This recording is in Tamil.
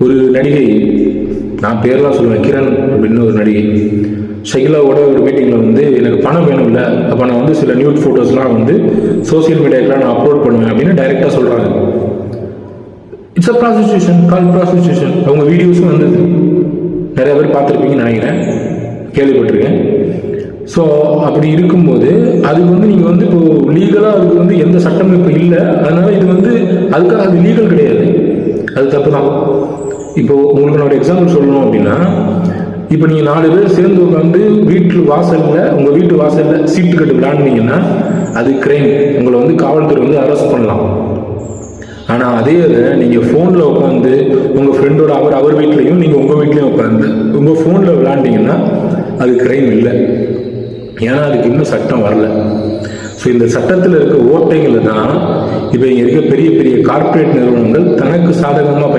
ஒரு நடிகை, நான் பேர்லாம் சொல்லுவேன், கிரண் அப்படின்னு ஒரு நடிகை, ஷகிலாவோட ஒரு மீட்டிங்கில் வந்து எனக்கு பணம் வேணும்ல, அப்போ நான் வந்து சில நியூட் ஃபோட்டோஸ்லாம் வந்து சோசியல் மீடியாக்கெலாம் நான் அப்லோட் பண்ணுவேன் அப்படின்னு டைரெக்டாக சொல்கிறாங்க. It's a prostitution, call prostitution. அவங்க வீடியோஸும் வந்தது, நிறைய பேர் பார்த்துருப்பீங்கன்னு நினைக்கிறேன், கேள்விப்பட்டிருக்கேன். ஸோ அப்படி இருக்கும்போது அதுக்கு வந்து நீங்கள் வந்து இப்போ லீகலாக அதுக்கு வந்து எந்த சட்டமும் இப்போ இல்லை. அதனால இது வந்து அதுக்காக அது லீகல் கிடையாது, அது தப்பு தான். இப்போ உங்களுக்கு நான் ஒரு எக்ஸாம்பிள் சொல்லணும் அப்படின்னா, இப்போ நீங்கள் 4 பேர் சேர்ந்து உட்காந்து வீட்டு வாசலில், உங்கள் வீட்டு வாசலில் சீட்டு கட்டு விளையாண்டிங்கன்னா அது கிரைம். உங்களை வந்து காவல்துறை வந்து அரெஸ்ட் பண்ணலாம். ஆனால் அதே இதை நீங்கள் ஃபோனில் உட்காந்து உங்கள் ஃப்ரெண்டோட அவர் வீட்லேயும் நீங்கள் உங்கள் வீட்லேயும் உட்காந்து உங்கள் ஃபோனில் விளையாண்டிங்கன்னா அது கிரைம் இல்லை. ஏன்னா அதுக்கு இன்னும் சட்டம் வரல. ஸோ இந்த சட்டத்தில் இருக்க ஓட்டைகளை தான் இப்போ இங்கே இருக்க பெரிய பெரிய கார்ப்பரேட் நிறுவனங்கள் தனக்கு சாதகமாக